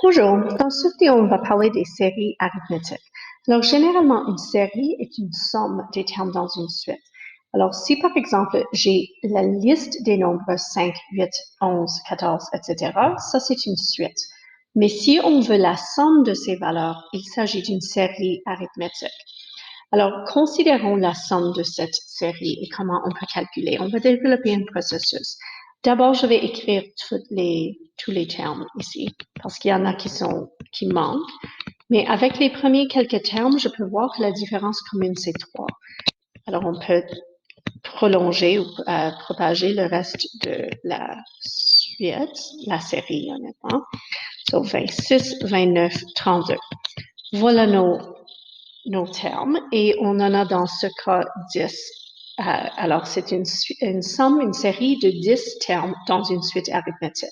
Bonjour, dans ce vidéo, on va parler des séries arithmétiques. Alors, généralement, une série est une somme des termes dans une suite. Alors, si par exemple, j'ai la liste des nombres 5, 8, 11, 14, etc., ça c'est une suite. Mais si on veut la somme de ces valeurs, il s'agit d'une série arithmétique. Alors, considérons la somme de cette série et comment on peut calculer. On va développer un processus. D'abord, je vais écrire tous les termes ici, parce qu'il y en a qui manquent. Mais avec les premiers quelques termes, je peux voir que la différence commune, c'est 3. Alors, on peut prolonger ou propager le reste de la suite, la série, honnêtement. So, 26, 29, 32. Voilà nos termes et on en a dans ce cas 10. Alors, c'est une somme, une série de 10 termes dans une suite arithmétique.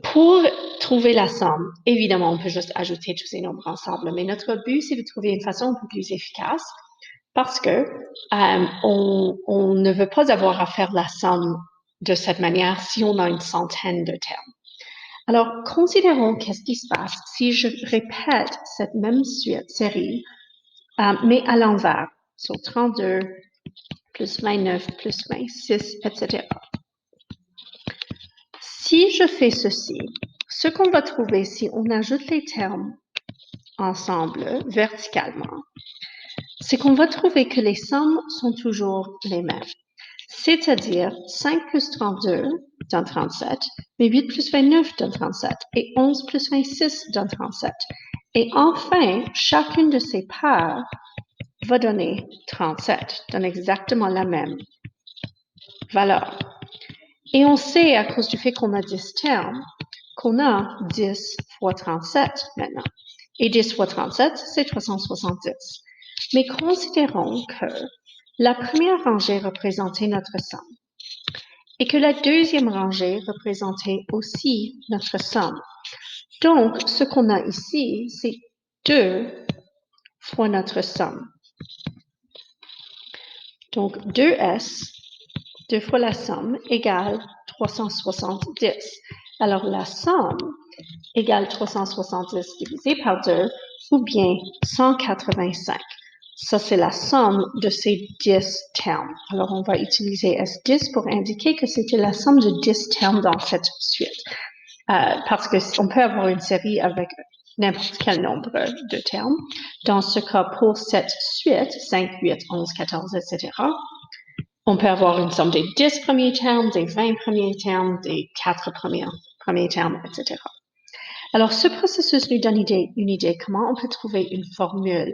Pour trouver la somme, évidemment, on peut juste ajouter tous ces nombres ensemble, mais notre but, c'est de trouver une façon un peu plus efficace parce que on ne veut pas avoir à faire la somme de cette manière si on a une centaine de termes. Alors, considérons qu'est-ce qui se passe si je répète cette même série, mais à l'envers. So, 32 plus 29 plus 26, etc. Si je fais ceci, ce qu'on va trouver si on ajoute les termes ensemble verticalement, c'est qu'on va trouver que les sommes sont toujours les mêmes. C'est-à-dire 5 plus 32 donne 37, mais 8 plus 29 donne 37, et 11 plus 26 donne 37. Et enfin, chacune de ces paires va donner 37, donne exactement la même valeur. Et on sait, à cause du fait qu'on a 10 termes, qu'on a 10 fois 37 maintenant. Et 10 fois 37, c'est 370. Mais considérons que la première rangée représentait notre somme et que la deuxième rangée représentait aussi notre somme. Donc, ce qu'on a ici, c'est 2 fois notre somme. Donc, 2s, 2 fois la somme, égale 370. Alors, la somme égale 370 divisé par 2, ou bien 185. Ça, c'est la somme de ces 10 termes. Alors, on va utiliser S10 pour indiquer que c'était la somme de 10 termes dans cette suite. Parce qu'on peut avoir une série avec n'importe quel nombre de termes. Dans ce cas, pour cette suite, 5, 8, 11, 14, etc., on peut avoir une somme des 10 premiers termes, des 20 premiers termes, des 4 premiers termes, etc. Alors, ce processus nous donne une idée comment on peut trouver une formule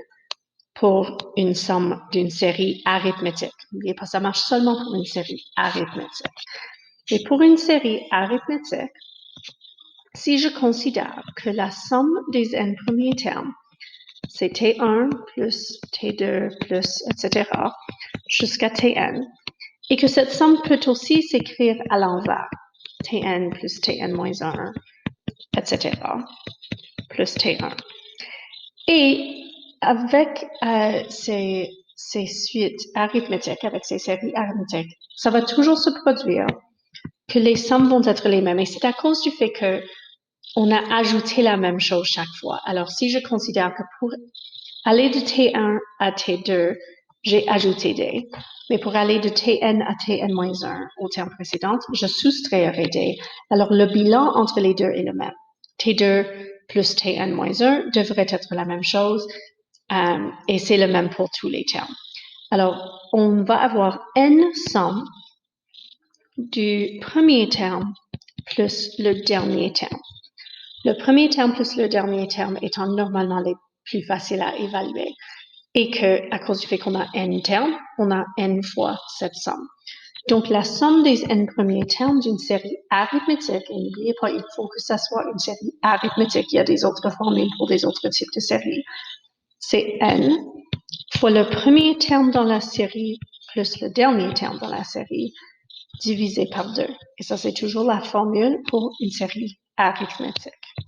pour une somme d'une série arithmétique. N'oubliez pas, ça marche seulement pour une série arithmétique. Et pour une série arithmétique, si je considère que la somme des n premiers termes, c'est T1 plus T2 plus, etc., jusqu'à Tn, et que cette somme peut aussi s'écrire à l'envers, Tn plus Tn moins 1, etc., plus T1. Et avec ces suites arithmétiques, avec ces séries arithmétiques, ça va toujours se produire que les sommes vont être les mêmes. Et c'est à cause du fait que on a ajouté la même chose chaque fois. Alors, si je considère que pour aller de T1 à T2, j'ai ajouté D. Mais pour aller de Tn à Tn-1 au terme précédent, je soustrairai D. Alors, le bilan entre les deux est le même. T2 plus Tn-1 devrait être la même chose. Et c'est le même pour tous les termes. Alors, on va avoir n sommes du premier terme plus le dernier terme. Le premier terme plus le dernier terme étant normalement les plus faciles à évaluer. Et que, à cause du fait qu'on a n termes, on a n fois cette somme. Donc, la somme des n premiers termes d'une série arithmétique, et n'oubliez pas, il faut que ça soit une série arithmétique, il y a des autres formules pour des autres types de séries, c'est n fois le premier terme dans la série plus le dernier terme dans la série divisé par 2. Et ça, c'est toujours la formule pour une série arithmétique.